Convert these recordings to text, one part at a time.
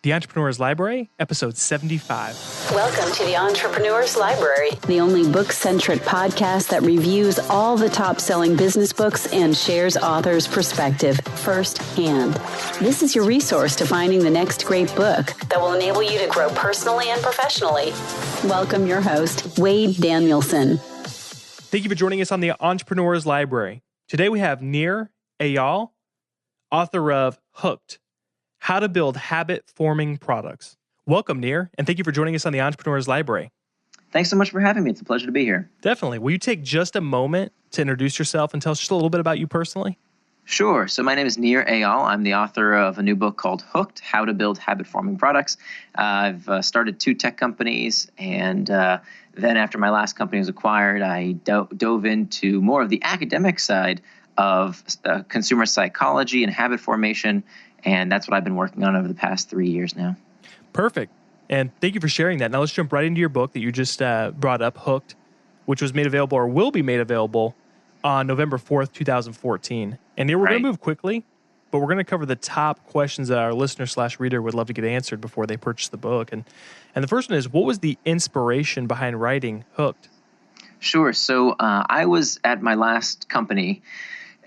The Entrepreneur's Library, episode 75. Welcome to the Entrepreneur's Library, the only book-centric podcast that reviews all the top-selling business books and shares authors' perspective firsthand. This is your resource to finding the next great book that will enable you to grow personally and professionally. Welcome your host, Wade Danielson. Thank you for joining us on the Entrepreneur's Library. Today we have Nir Eyal, author of Hooked: How to Build Habit-Forming Products. Welcome, Nir, and thank you for joining us on the Entrepreneur's Library. Thanks so much for having me. It's a pleasure to be here. Definitely. Will you take just a moment to introduce yourself and tell us just a little bit about you personally? Sure. So my name is Nir Eyal. I'm the author of a new book called Hooked: How to Build Habit-Forming Products. I've started 2 tech companies, and then after my last company was acquired, I dove into more of the academic side of consumer psychology and habit formation, and that's what I've been working on over the past 3 years now. Perfect. And thank you for sharing that. Now let's jump right into your book that you just brought up, Hooked, which was made available or will be made available on November 4th, 2014. And here we're going to move quickly, but we're going to cover the top questions that our listener/reader would love to get answered before they purchase the book. And the first one is, what was the inspiration behind writing Hooked? Sure. So I was at my last company,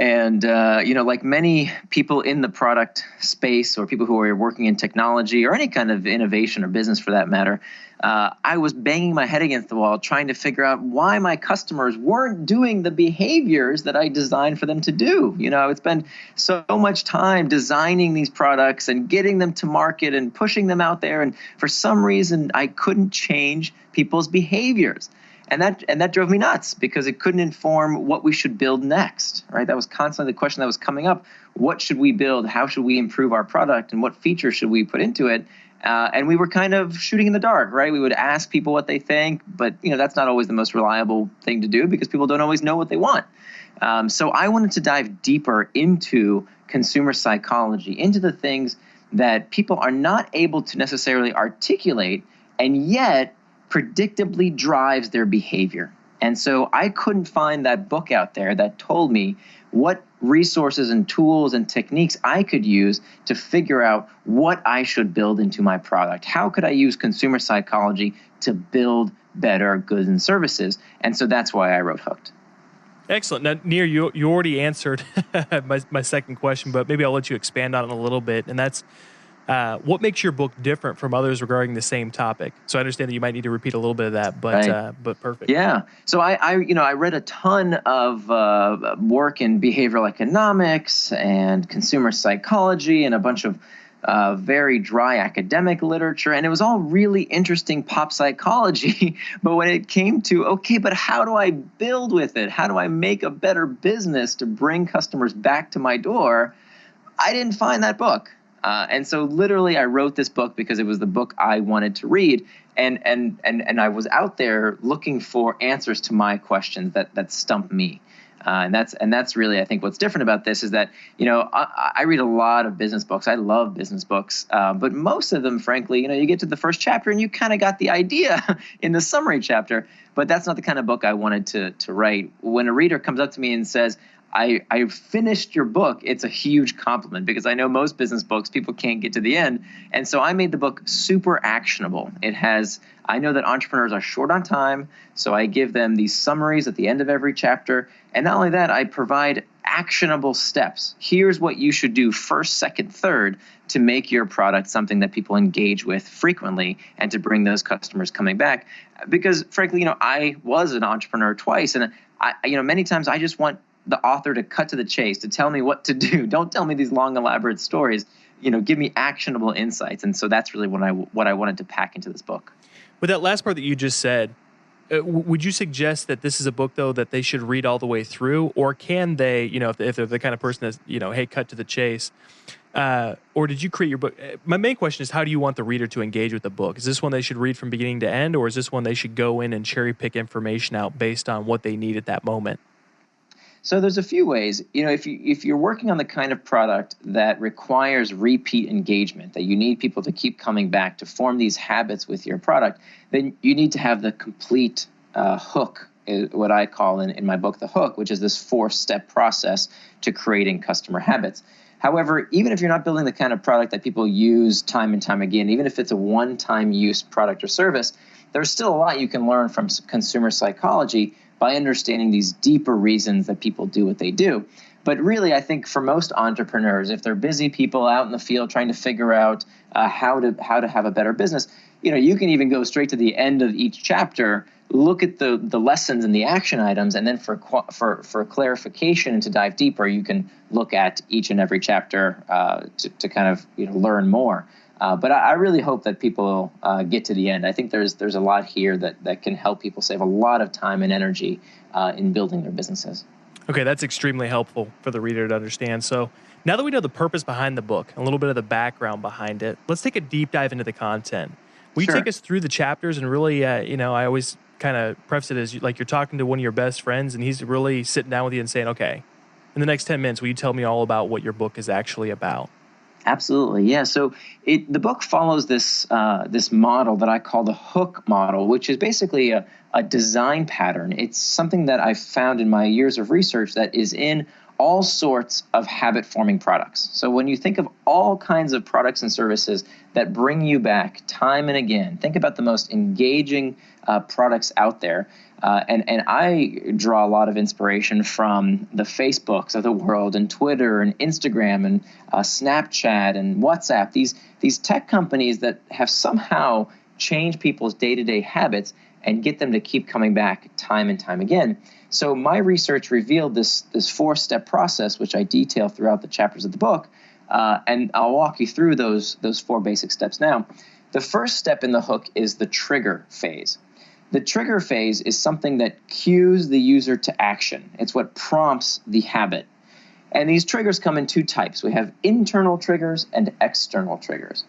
and, like many people in the product space or people who are working in technology or any kind of innovation or business for that matter, I was banging my head against the wall trying to figure out why my customers weren't doing the behaviors that I designed for them to do. I would spend so much time designing these products and getting them to market and pushing them out there. And for some reason, I couldn't change people's behaviors. And that drove me nuts because it couldn't inform what we should build next, right? That was constantly the question that was coming up. What should we build? How should we improve our product? And what features should we put into it? And we were kind of shooting in the dark, right? We would ask people what they think, but that's not always the most reliable thing to do because people don't always know what they want. So I wanted to dive deeper into consumer psychology, into the things that people are not able to necessarily articulate, and yet predictably drives their behavior. And so I couldn't find that book out there that told me what resources and tools and techniques I could use to figure out what I should build into my product. How could I use consumer psychology to build better goods and services? And so that's why I wrote Hooked. Excellent. Now, Nir, you already answered my second question, but maybe I'll let you expand on it a little bit. And that's, what makes your book different from others regarding the same topic? So I understand that you might need to repeat a little bit of that, but perfect. Yeah. So I read a ton of work in behavioral economics and consumer psychology and a bunch of very dry academic literature, and it was all really interesting pop psychology. But when it came to, but how do I build with it? How do I make a better business to bring customers back to my door? I didn't find that book. And so literally I wrote this book because it was the book I wanted to read. And I was out there looking for answers to my questions that stumped me. And that's really, I think, what's different about this is that, I read a lot of business books. I love business books. But most of them, frankly, you get to the first chapter and you kind of got the idea in the summary chapter. But that's not the kind of book I wanted to write. When a reader comes up to me and says, I finished your book, it's a huge compliment because I know most business books, people can't get to the end. And so I made the book super actionable. I know that entrepreneurs are short on time, so I give them these summaries at the end of every chapter. And not only that, I provide actionable steps. Here's what you should do first, second, third to make your product something that people engage with frequently and to bring those customers coming back. Because frankly, I was an entrepreneur twice, and many times I just want the author to cut to the chase, to tell me what to do. Don't tell me these long, elaborate stories. Give me actionable insights. And so that's really what I wanted to pack into this book. With that last part that you just said, would you suggest that this is a book, though, that they should read all the way through? Or can they, if they're the kind of person that's, hey, cut to the chase? Or did you create your book? My main question is, how do you want the reader to engage with the book? Is this one they should read from beginning to end? Or is this one they should go in and cherry pick information out based on what they need at that moment? So there's a few ways. If you're working on the kind of product that requires repeat engagement, that you need people to keep coming back to form these habits with your product, then you need to have the complete hook, what I call in my book the hook, which is this 4-step process to creating customer habits. However, even if you're not building the kind of product that people use time and time again, even if it's a one-time use product or service, there's still a lot you can learn from consumer psychology by understanding these deeper reasons that people do what they do. But really, I think for most entrepreneurs, if they're busy people out in the field trying to figure out how to have a better business, you can even go straight to the end of each chapter, look at the lessons and the action items, and then for clarification and to dive deeper, you can look at each and every chapter to kind of learn more. But I really hope that people get to the end. I think there's a lot here that can help people save a lot of time and energy in building their businesses. Okay, that's extremely helpful for the reader to understand. So now that we know the purpose behind the book, a little bit of the background behind it, let's take a deep dive into the content. Will you Sure. take us through the chapters and really, I always kind of preface it as like you're talking to one of your best friends and he's really sitting down with you and saying, okay, in the next 10 minutes, will you tell me all about what your book is actually about? Absolutely, yeah. So the book follows this model that I call the hook model, which is basically a design pattern. It's something that I've found in my years of research that is in all sorts of habit-forming products. So when you think of all kinds of products and services that bring you back time and again, think about the most engaging products out there. And I draw a lot of inspiration from the Facebooks of the world and Twitter and Instagram and Snapchat and WhatsApp, these tech companies that have somehow changed people's day-to-day habits and get them to keep coming back time and time again. So my research revealed this 4-step process, which I detail throughout the chapters of the book, and I'll walk you through those 4 basic steps now. The first step in the hook is the trigger phase. The trigger phase is something that cues the user to action. It's what prompts the habit. And these triggers come in 2 types. We have internal triggers and external triggers.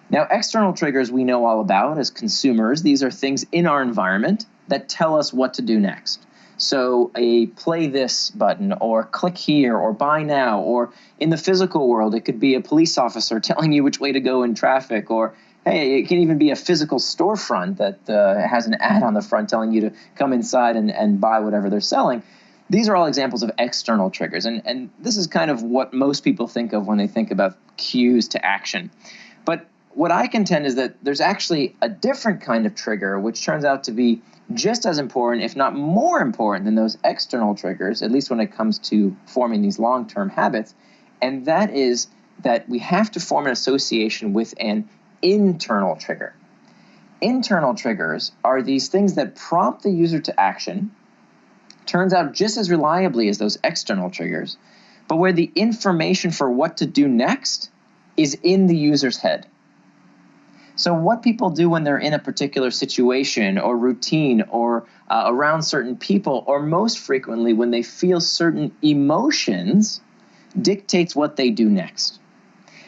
Now, external triggers we know all about as consumers. These are things in our environment that tell us what to do next. So a play this button or click here or buy now, or in the physical world, it could be a police officer telling you which way to go in traffic, or hey, it can even be a physical storefront that has an ad on the front telling you to come inside and buy whatever they're selling. These are all examples of external triggers, and this is kind of what most people think of when they think about cues to action. But what I contend is that there's actually a different kind of trigger, which turns out to be just as important, if not more important, than those external triggers, at least when it comes to forming these long-term habits, and that is that we have to form an association with an internal trigger. Internal triggers are these things that prompt the user to action, turns out just as reliably as those external triggers, but where the information for what to do next is in the user's head. So what people do when they're in a particular situation or routine or around certain people, or most frequently when they feel certain emotions, dictates what they do next.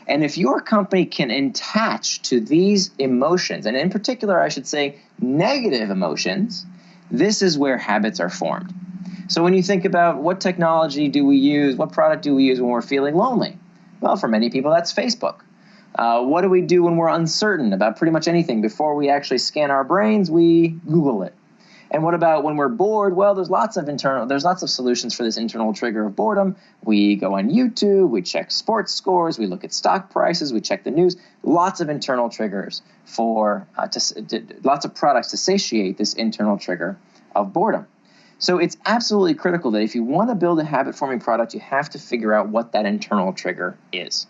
And if your company can attach to these emotions, and in particular, I should say negative emotions, this is where habits are formed. So when you think about what technology do we use, what product do we use when we're feeling lonely? Well, for many people, that's Facebook. What do we do when we're uncertain about pretty much anything? Before we actually scan our brains, we Google it. And what about when we're bored? Well, there's lots of solutions for this internal trigger of boredom. We go on YouTube, we check sports scores, we look at stock prices, we check the news. Lots of internal triggers for lots of products to satiate this internal trigger of boredom. So it's absolutely critical that if you want to build a habit-forming product, you have to figure out what that internal trigger is.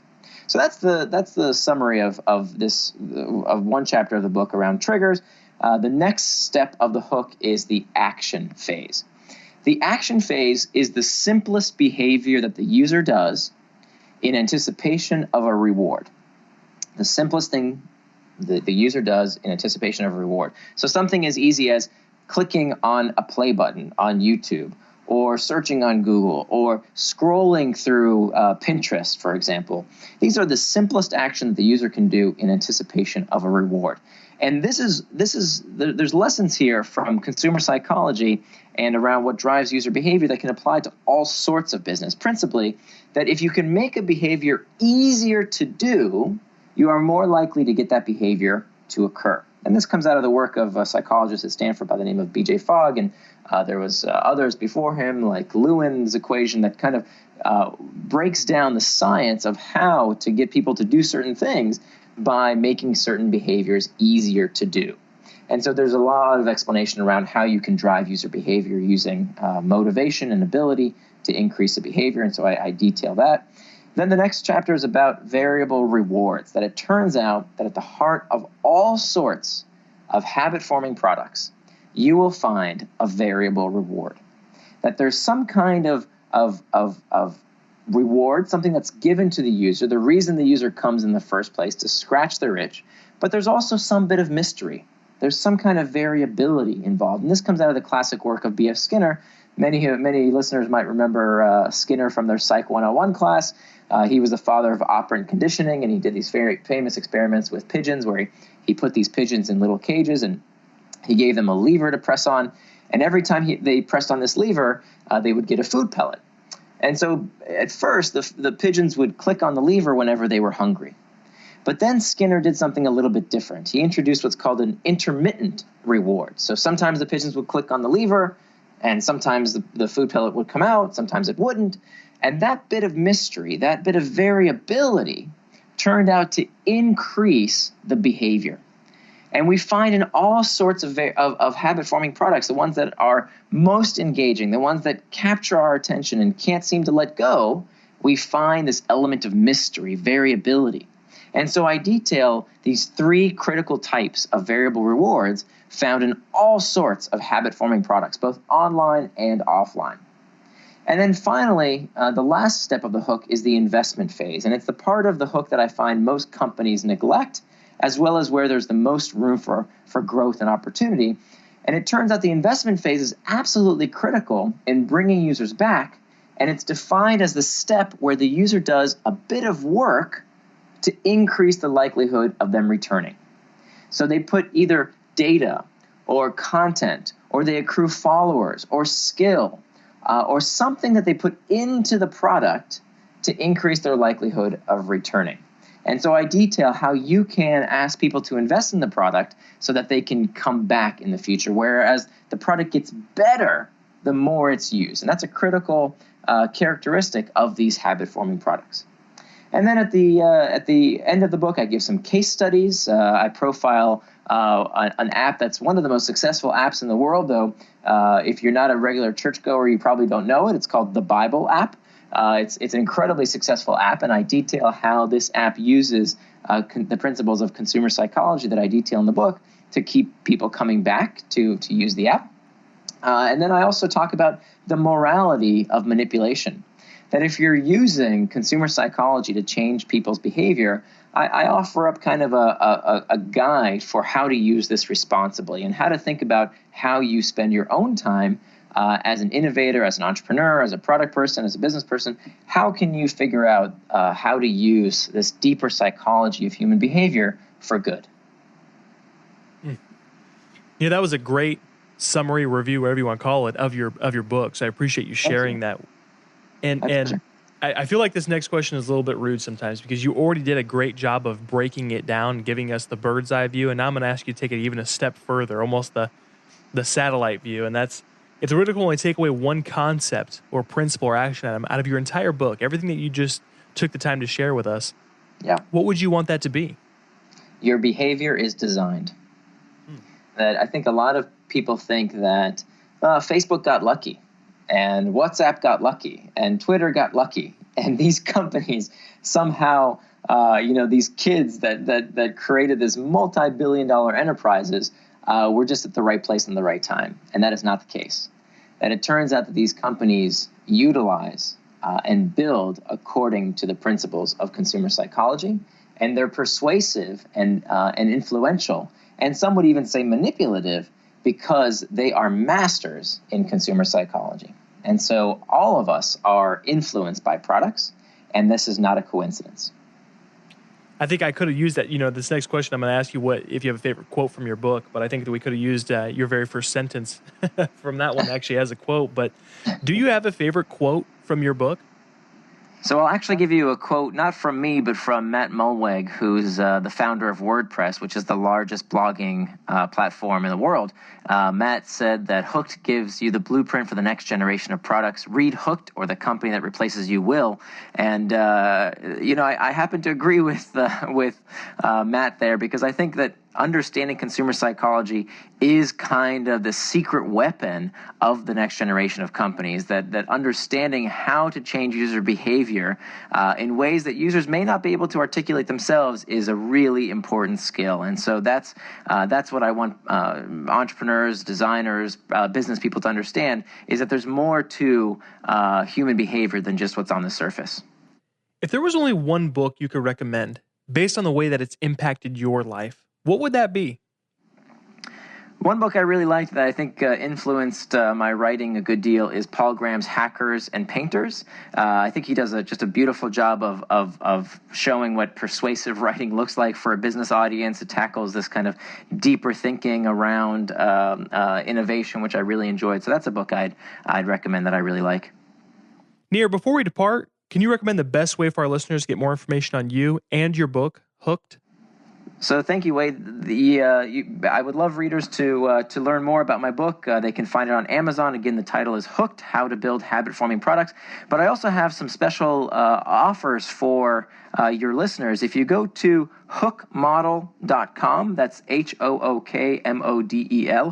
So that's the summary of one chapter of the book around triggers. The next step of the hook is the action phase. The action phase is the simplest behavior that the user does in anticipation of a reward. The simplest thing that the user does in anticipation of a reward. So something as easy as clicking on a play button on YouTube, or searching on Google, or scrolling through Pinterest, for example. These are the simplest actions that the user can do in anticipation of a reward. And there's lessons here from consumer psychology and around what drives user behavior that can apply to all sorts of business. Principally, that if you can make a behavior easier to do, you are more likely to get that behavior to occur. And this comes out of the work of a psychologist at Stanford by the name of B.J. Fogg, and there was others before him, like Lewin's equation, that kind of breaks down the science of how to get people to do certain things by making certain behaviors easier to do. And so there's a lot of explanation around how you can drive user behavior using motivation and ability to increase the behavior, and so I detail that. Then the next chapter is about variable rewards, that it turns out that at the heart of all sorts of habit-forming products, you will find a variable reward. That there's some kind of reward, something that's given to the user, the reason the user comes in the first place, to scratch their itch, but there's also some bit of mystery. There's some kind of variability involved. And this comes out of the classic work of B.F. Skinner. Many listeners might remember Skinner from their Psych 101 class. He was the father of operant conditioning, and he did these very famous experiments with pigeons where he put these pigeons in little cages, and he gave them a lever to press on. And every time they pressed on this lever, they would get a food pellet. And so at first, the pigeons would click on the lever whenever they were hungry. But then Skinner did something a little bit different. He introduced what's called an intermittent reward. So sometimes the pigeons would click on the lever, and sometimes the food pellet would come out, sometimes it wouldn't. And that bit of mystery, that bit of variability, turned out to increase the behavior. And we find in all sorts of habit-forming products, the ones that are most engaging, the ones that capture our attention and can't seem to let go, we find this element of mystery, variability. And so I detail these three critical types of variable rewards found in all sorts of habit-forming products, both online and offline. And then finally, the last step of the hook is the investment phase. And it's the part of the hook that I find most companies neglect, as well as where there's the most room for growth and opportunity. And it turns out the investment phase is absolutely critical in bringing users back. And it's defined as the step where the user does a bit of work to increase the likelihood of them returning. So they put either data or content, or they accrue followers or skill, or something that they put into the product to increase their likelihood of returning. And so I detail how you can ask people to invest in the product so that they can come back in the future, whereas the product gets better the more it's used. And that's a critical characteristic of these habit-forming products. And then at the end of the book, I give some case studies. I profile an app that's one of the most successful apps in the world, though if you're not a regular churchgoer, you probably don't know it. It's called the Bible app. It's an incredibly successful app, and I detail how this app uses the principles of consumer psychology that I detail in the book to keep people coming back to use the app. And then I also talk about the morality of manipulation. That if you're using consumer psychology to change people's behavior, I offer up kind of a guide for how to use this responsibly and how to think about how you spend your own time as an innovator, as an entrepreneur, as a product person, as a business person. How can you figure out how to use this deeper psychology of human behavior for good? Yeah, that was a great summary, review, whatever you want to call it, of your book. So I appreciate you sharing that. And I feel like this next question is a little bit rude sometimes because you already did a great job of breaking it down, giving us the bird's eye view, and now I'm going to ask you to take it even a step further, almost the satellite view. And that's, if the reader can only take away one concept or principle or action item out of your entire book, everything that you just took the time to share with us, what would you want that to be? Your behavior is designed. That I think a lot of people think that Facebook got lucky, and WhatsApp got lucky, and Twitter got lucky, and these companies somehow, these kids that created this multi-billion-dollar enterprises were just at the right place in the right time, and that is not the case. And it turns out that these companies utilize and build according to the principles of consumer psychology, and they're persuasive and influential, and some would even say manipulative, because they are masters in consumer psychology. And so all of us are influenced by products, and this is not a coincidence. I think I could have used that. This next question, I'm going to ask you if you have a favorite quote from your book, but I think that we could have used your very first sentence from that one actually as a quote. But do you have a favorite quote from your book? So I'll actually give you a quote, not from me, but from Matt Mulweg, who's the founder of WordPress, which is the largest blogging platform in the world. Matt said that Hooked gives you the blueprint for the next generation of products. Read Hooked, or the company that replaces you will. And, I happen to agree with Matt there, because I think that understanding consumer psychology is kind of the secret weapon of the next generation of companies, that understanding how to change user behavior in ways that users may not be able to articulate themselves is a really important skill. And so that's what I want entrepreneurs, designers, business people to understand, is that there's more to human behavior than just what's on the surface. If there was only one book you could recommend based on the way that it's impacted your life, what would that be? One book I really liked that I think influenced my writing a good deal is Paul Graham's Hackers and Painters. I think he does just a beautiful job of showing what persuasive writing looks like for a business audience. It tackles this kind of deeper thinking around innovation, which I really enjoyed. So that's a book I'd recommend that I really like. Nir, before we depart, can you recommend the best way for our listeners to get more information on you and your book, Hooked? So thank you, Wade. I would love readers to learn more about my book. They can find it on Amazon. Again, the title is Hooked: How to Build Habit-Forming Products. But I also have some special offers for your listeners. If you go to hookmodel.com, that's HOOKMODEL,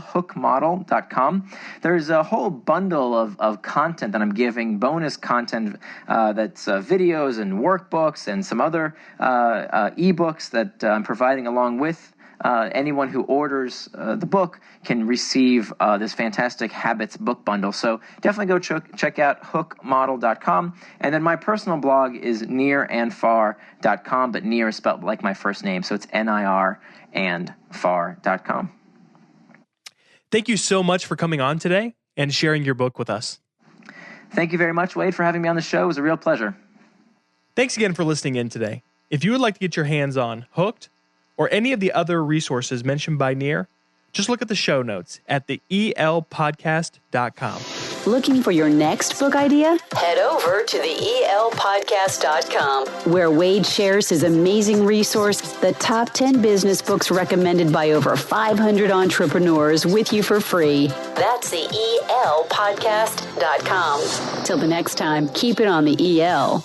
hookmodel.com, there's a whole bundle of content that I'm giving, bonus content that's videos and workbooks and some other ebooks that I'm providing along with. Anyone who orders the book can receive this fantastic habits book bundle. So definitely go check out hookmodel.com. And then my personal blog is nirandfar.com, but Nir is spelled like my first name, so it's NIR and far.com. Thank you so much for coming on today and sharing your book with us. Thank you very much, Wade, for having me on the show. It was a real pleasure. Thanks again for listening in today. If you would like to get your hands on Hooked or any of the other resources mentioned by Nir, just look at the show notes at the elpodcast.com. Looking for your next book idea? Head over to the elpodcast.com, where Wade shares his amazing resource, the top 10 business books recommended by over 500 entrepreneurs, with you for free. That's the elpodcast.com. Till the next time, keep it on the EL.